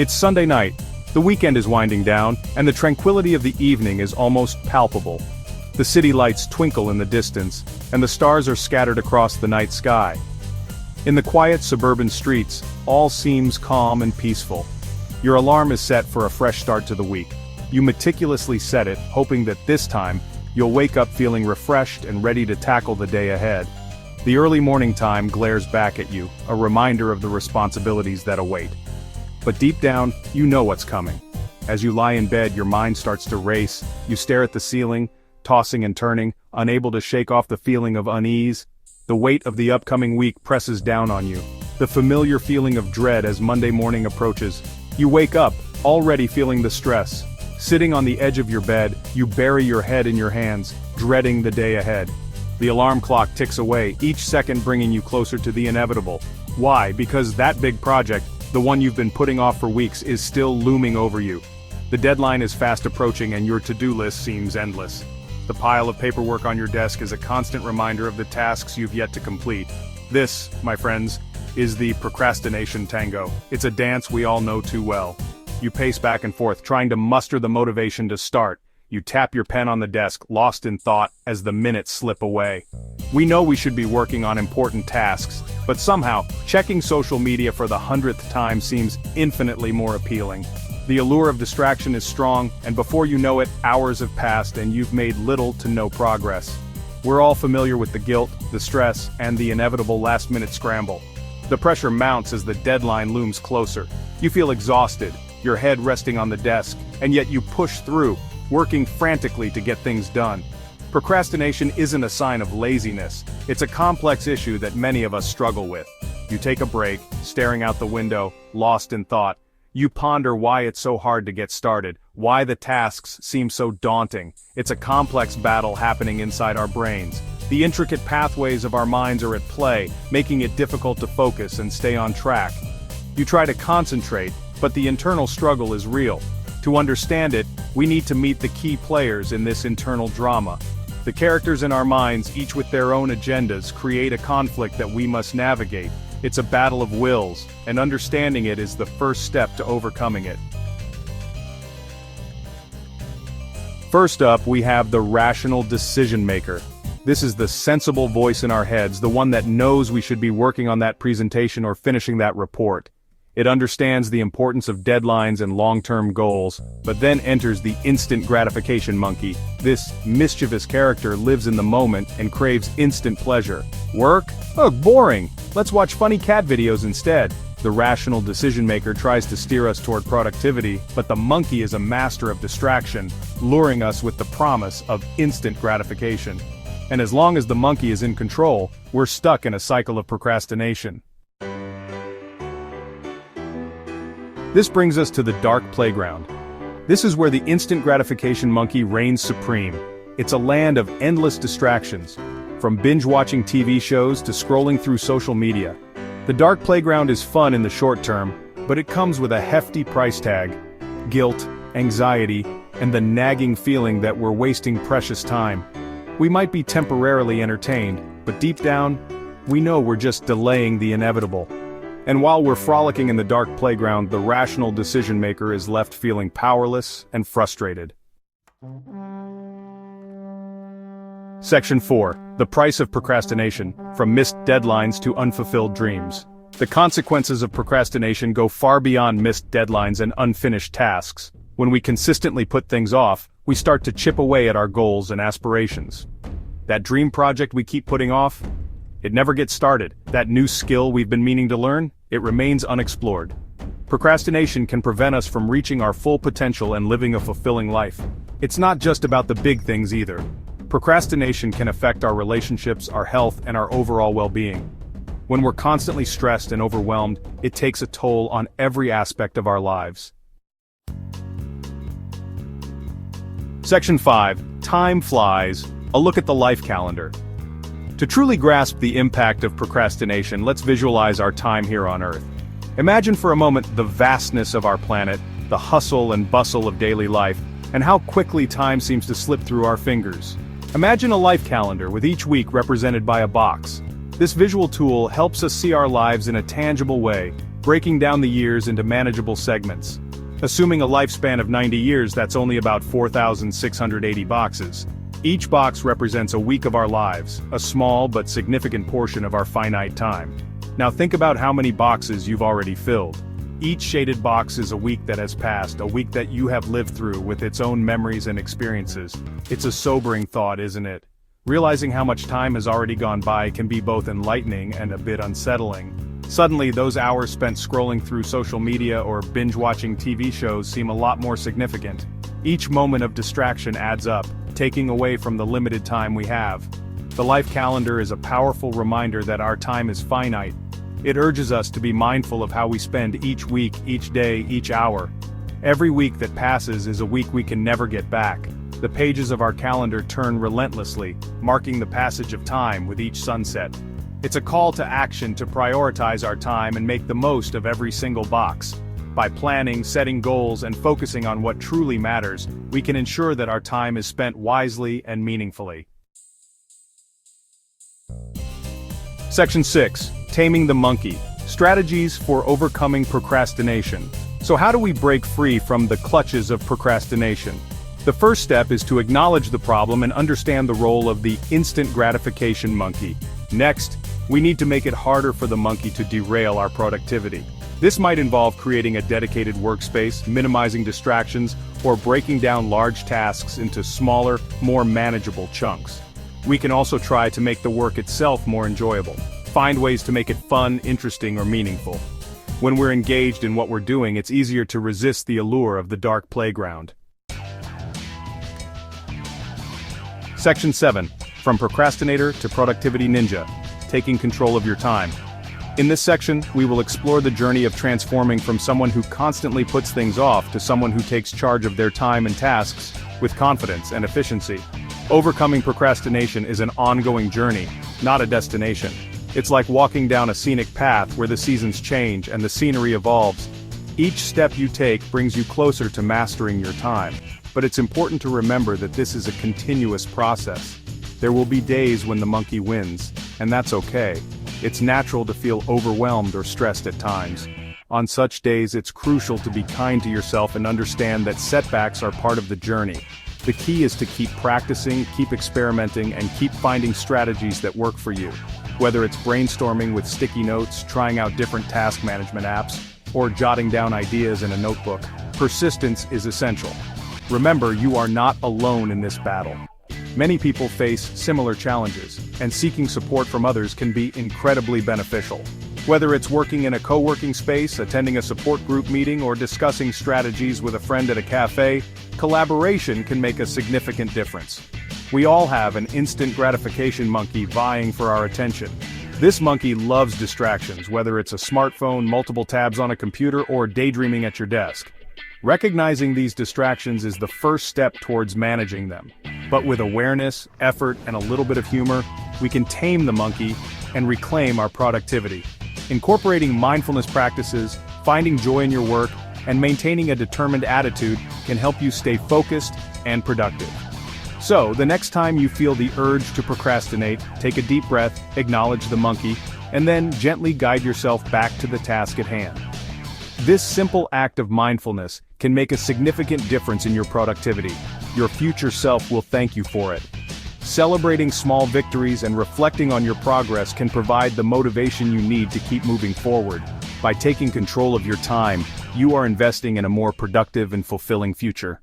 It's Sunday night, the weekend is winding down, and the tranquility of the evening is almost palpable. The city lights twinkle in the distance, and the stars are scattered across the night sky. In the quiet suburban streets, all seems calm and peaceful. Your alarm is set for a fresh start to the week. You meticulously set it, hoping that this time, you'll wake up feeling refreshed and ready to tackle the day ahead. The early morning time glares back at you, a reminder of the responsibilities that await. But deep down, you know what's coming. As you lie in bed, your mind starts to race, you stare at the ceiling, tossing and turning, unable to shake off the feeling of unease. The weight of the upcoming week presses down on you, the familiar feeling of dread as Monday morning approaches. You wake up, already feeling the stress. Sitting on the edge of your bed, you bury your head in your hands, dreading the day ahead. The alarm clock ticks away, each second bringing you closer to the inevitable. Why? Because that big project, the one you've been putting off for weeks, is still looming over you. The deadline is fast approaching and your to-do list seems endless. The pile of paperwork on your desk is a constant reminder of the tasks you've yet to complete. This, my friends, is the procrastination tango. It's a dance we all know too well. You pace back and forth, trying to muster the motivation to start. You tap your pen on the desk, lost in thought, as the minutes slip away. We know we should be working on important tasks, but somehow, checking social media for the 100th time seems infinitely more appealing. The allure of distraction is strong, and before you know it, hours have passed and you've made little to no progress. We're all familiar with the guilt, the stress, and the inevitable last-minute scramble. The pressure mounts as the deadline looms closer. You feel exhausted, your head resting on the desk, and yet you push through, working frantically to get things done. Procrastination isn't a sign of laziness, it's a complex issue that many of us struggle with. You take a break, staring out the window, lost in thought. You ponder why it's so hard to get started, why the tasks seem so daunting. It's a complex battle happening inside our brains. The intricate pathways of our minds are at play, making it difficult to focus and stay on track. You try to concentrate, but the internal struggle is real. To understand it, we need to meet the key players in this internal drama. The characters in our minds, each with their own agendas, create a conflict that we must navigate. It's a battle of wills, and understanding it is the first step to overcoming it. First up, we have the rational decision maker. This is the sensible voice in our heads, the one that knows we should be working on that presentation or finishing that report. It understands the importance of deadlines and long-term goals, but then enters the instant gratification monkey. This mischievous character lives in the moment and craves instant pleasure. Work? Oh, boring. Let's watch funny cat videos instead. The rational decision maker tries to steer us toward productivity, but the monkey is a master of distraction, luring us with the promise of instant gratification. And as long as the monkey is in control, we're stuck in a cycle of procrastination. This brings us to the dark playground. This is where the instant gratification monkey reigns supreme. It's a land of endless distractions, from binge-watching TV shows to scrolling through social media. The dark playground is fun in the short term, but it comes with a hefty price tag: guilt, anxiety, and the nagging feeling that we're wasting precious time. We might be temporarily entertained, but deep down, we know we're just delaying the inevitable. And while we're frolicking in the dark playground, the rational decision maker is left feeling powerless and frustrated. Section 4. The price of procrastination, from missed deadlines to unfulfilled dreams. The consequences of procrastination go far beyond missed deadlines and unfinished tasks. When we consistently put things off, we start to chip away at our goals and aspirations. That dream project we keep putting off? It never gets started. That new skill we've been meaning to learn? It remains unexplored. Procrastination can prevent us from reaching our full potential and living a fulfilling life. It's not just about the big things either. Procrastination can affect our relationships, our health, and our overall well-being. When we're constantly stressed and overwhelmed, it takes a toll on every aspect of our lives. Section 5. Time flies. A look at the life calendar. To truly grasp the impact of procrastination, let's visualize our time here on Earth. Imagine for a moment the vastness of our planet, the hustle and bustle of daily life, and how quickly time seems to slip through our fingers. Imagine a life calendar with each week represented by a box. This visual tool helps us see our lives in a tangible way, breaking down the years into manageable segments. Assuming a lifespan of 90 years, that's only about 4,680 boxes. Each box represents a week of our lives, a small but significant portion of our finite time. Now think about how many boxes you've already filled. Each shaded box is a week that has passed, a week that you have lived through with its own memories and experiences. It's a sobering thought, isn't it? Realizing how much time has already gone by can be both enlightening and a bit unsettling. Suddenly, those hours spent scrolling through social media or binge-watching TV shows seem a lot more significant. Each moment of distraction adds up, taking away from the limited time we have. The life calendar is a powerful reminder that our time is finite. It urges us to be mindful of how we spend each week, each day, each hour. Every week that passes is a week we can never get back. The pages of our calendar turn relentlessly, marking the passage of time with each sunset. It's a call to action to prioritize our time and make the most of every single box. By planning, setting goals, and focusing on what truly matters, we can ensure that our time is spent wisely and meaningfully. Section 6. Taming the Monkey. Strategies for overcoming procrastination. So how do we break free from the clutches of procrastination? The first step is to acknowledge the problem and understand the role of the instant gratification monkey. Next, we need to make it harder for the monkey to derail our productivity. This might involve creating a dedicated workspace, minimizing distractions, or breaking down large tasks into smaller, more manageable chunks. We can also try to make the work itself more enjoyable. Find ways to make it fun, interesting, or meaningful. When we're engaged in what we're doing, it's easier to resist the allure of the dark playground. Section 7. From Procrastinator to Productivity Ninja. Taking control of your time. In this section, we will explore the journey of transforming from someone who constantly puts things off to someone who takes charge of their time and tasks with confidence and efficiency. Overcoming procrastination is an ongoing journey, not a destination. It's like walking down a scenic path where the seasons change and the scenery evolves. Each step you take brings you closer to mastering your time. But it's important to remember that this is a continuous process. There will be days when the monkey wins, and that's okay. It's natural to feel overwhelmed or stressed at times. On such days, it's crucial to be kind to yourself and understand that setbacks are part of the journey. The key is to keep practicing, keep experimenting, and keep finding strategies that work for you. Whether it's brainstorming with sticky notes, trying out different task management apps, or jotting down ideas in a notebook, persistence is essential. Remember, you are not alone in this battle. Many people face similar challenges, and seeking support from others can be incredibly beneficial. Whether it's working in a co-working space, attending a support group meeting, or discussing strategies with a friend at a cafe, collaboration can make a significant difference. We all have an instant gratification monkey vying for our attention. This monkey loves distractions, whether it's a smartphone, multiple tabs on a computer, or daydreaming at your desk. Recognizing these distractions is the first step towards managing them. But with awareness, effort, and a little bit of humor, we can tame the monkey and reclaim our productivity. Incorporating mindfulness practices, finding joy in your work, and maintaining a determined attitude can help you stay focused and productive. So, the next time you feel the urge to procrastinate, take a deep breath, acknowledge the monkey, and then gently guide yourself back to the task at hand. This simple act of mindfulness can make a significant difference in your productivity. Your future self will thank you for it. Celebrating small victories and reflecting on your progress can provide the motivation you need to keep moving forward. By taking control of your time, you are investing in a more productive and fulfilling future.